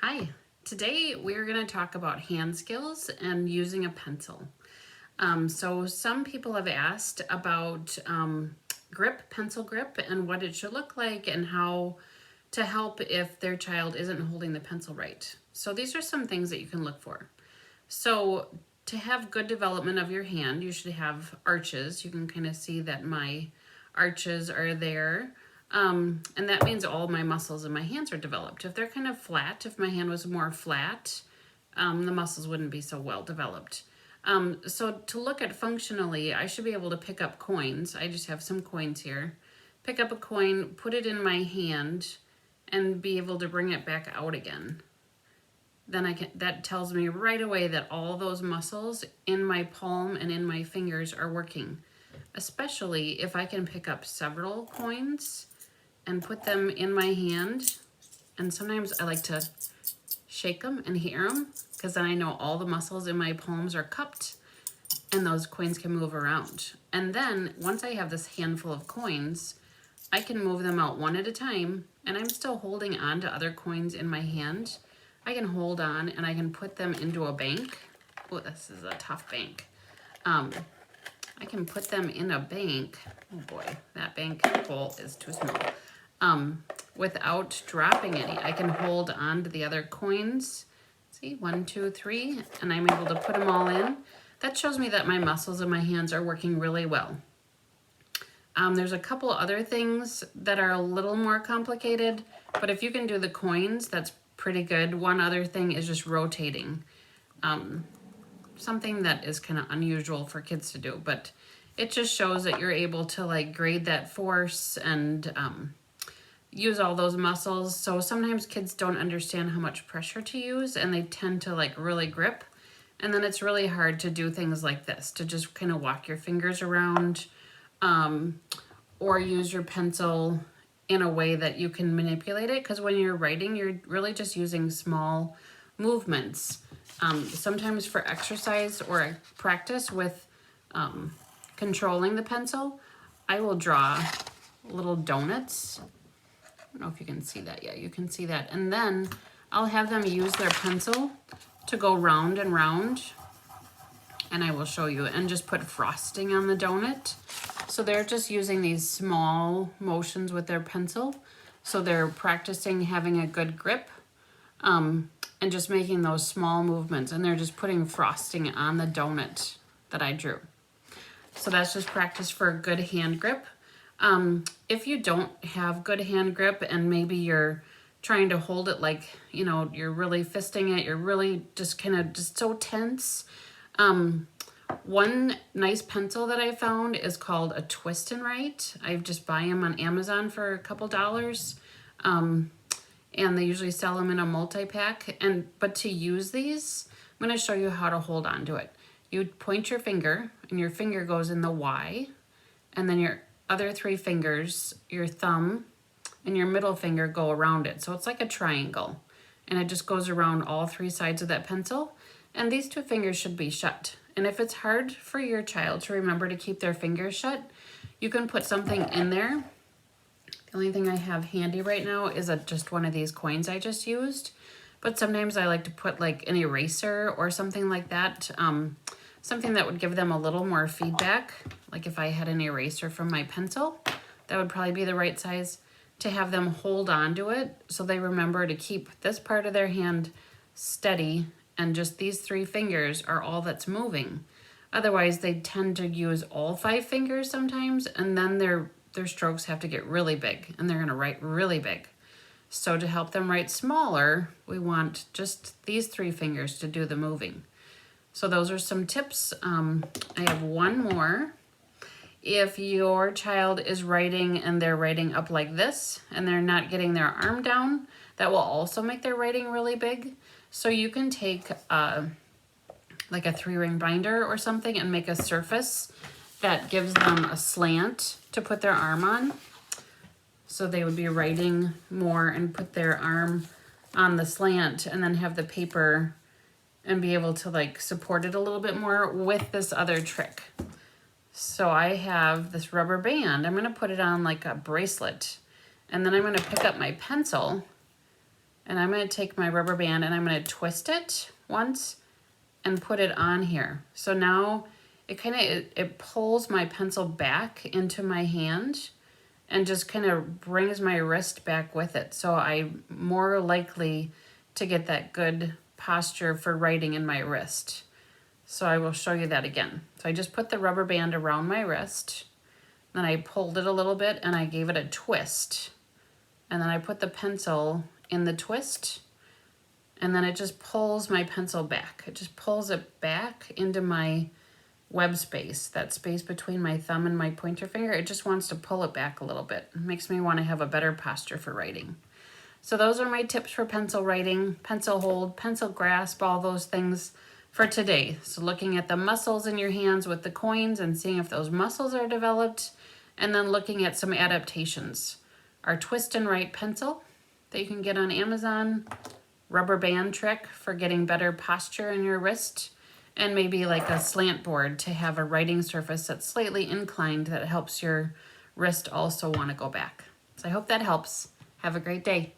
Hi, today we're going to talk about hand skills and using a pencil. So some people have asked about pencil grip, and what it should look like and how to help if their child isn't holding the pencil right. So these are some things that you can look for. So to have good development of your hand, you should have arches. You can kind of see that my arches are there. And that means all my muscles in my hands are developed. If they're kind of flat, if my hand was more flat, the muscles wouldn't be so well developed. So to look at functionally, I should be able to pick up coins. I just have some coins here. Pick up a coin, put it in my hand, and be able to bring it back out again. Then that tells me right away that all those muscles in my palm and in my fingers are working, especially if I can pick up several coins and put them in my hand. And sometimes I like to shake them and hear them, because then I know all the muscles in my palms are cupped and those coins can move around. And then once I have this handful of coins, I can move them out one at a time, and I'm still holding on to other coins in my hand. I can hold on and I can put them into a bank. Oh, this is a tough bank. I can put them in a bank. Oh boy, that bank hole is too small. Without dropping any. I can hold on to the other coins. See, 1, 2, 3, and I'm able to put them all in. That shows me that my muscles in my hands are working really well. There's a couple other things that are a little more complicated, but if you can do the coins, that's pretty good. One other thing is just rotating. Something that is kind of unusual for kids to do, but it just shows that you're able to like grade that force and use all those muscles. So sometimes kids don't understand how much pressure to use, and they tend to like really grip. And then it's really hard to do things like this, to just kind of walk your fingers around, or use your pencil in a way that you can manipulate it. Because when you're writing, you're really just using small movements. Sometimes for exercise or practice with controlling the pencil, I will draw little donuts. I don't know if you can see that yet. You can see that. And then I'll have them use their pencil to go round and round. And I will show you, and just put frosting on the donut. So they're just using these small motions with their pencil. So they're practicing having a good grip, and just making those small movements. And they're just putting frosting on the donut that I drew. So that's just practice for a good hand grip. If you don't have good hand grip and maybe you're trying to hold it like, you're really fisting it, you're really just kind of just so tense. One nice pencil that I found is called a Twist and Write. I just buy them on Amazon for a couple dollars. And they usually sell them in a multi-pack. But to use these, I'm going to show you how to hold on to it. You point your finger, and your finger goes in the Y, and then your other 3 fingers, your thumb and your middle finger, go around it. So it's like a triangle, and it just goes around all 3 sides of that pencil. And these 2 fingers should be shut. And if it's hard for your child to remember to keep their fingers shut, you can put something in there. The only thing I have handy right now is just one of these coins I just used. But sometimes I like to put like an eraser or something like that. Something that would give them a little more feedback. Like if I had an eraser from my pencil, that would probably be the right size, to have them hold on to it so they remember to keep this part of their hand steady, and just these 3 fingers are all that's moving. Otherwise, they tend to use all 5 fingers sometimes, and then their strokes have to get really big, and they're going to write really big. So to help them write smaller, we want just these 3 fingers to do the moving. So those are some tips. I have one more. If your child is writing and they're writing up like this and they're not getting their arm down, that will also make their writing really big. So you can take like a 3-ring binder or something and make a surface that gives them a slant to put their arm on. So they would be writing more and put their arm on the slant, and then have the paper and be able to like support it a little bit more with this other trick. So I have this rubber band. I'm going to put it on like a bracelet, and then I'm going to pick up my pencil And I'm going to take my rubber band and I'm going to twist it once and put it on here. So now it pulls my pencil back into my hand and just kind of brings my wrist back with it. So I'm more likely to get that good posture for writing in my wrist. So I will show you that again. So I just put the rubber band around my wrist, then I pulled it a little bit and I gave it a twist. And then I put the pencil in the twist, and then it just pulls my pencil back. It just pulls it back into my web space, that space between my thumb and my pointer finger. It just wants to pull it back a little bit. It makes me want to have a better posture for writing. So those are my tips for pencil writing, pencil hold, pencil grasp, all those things for today. So looking at the muscles in your hands with the coins and seeing if those muscles are developed, and then looking at some adaptations. Our twist and write pencil that you can get on Amazon, rubber band trick for getting better posture in your wrist, and maybe like a slant board to have a writing surface that's slightly inclined that helps your wrist also want to go back. So I hope that helps. Have a great day.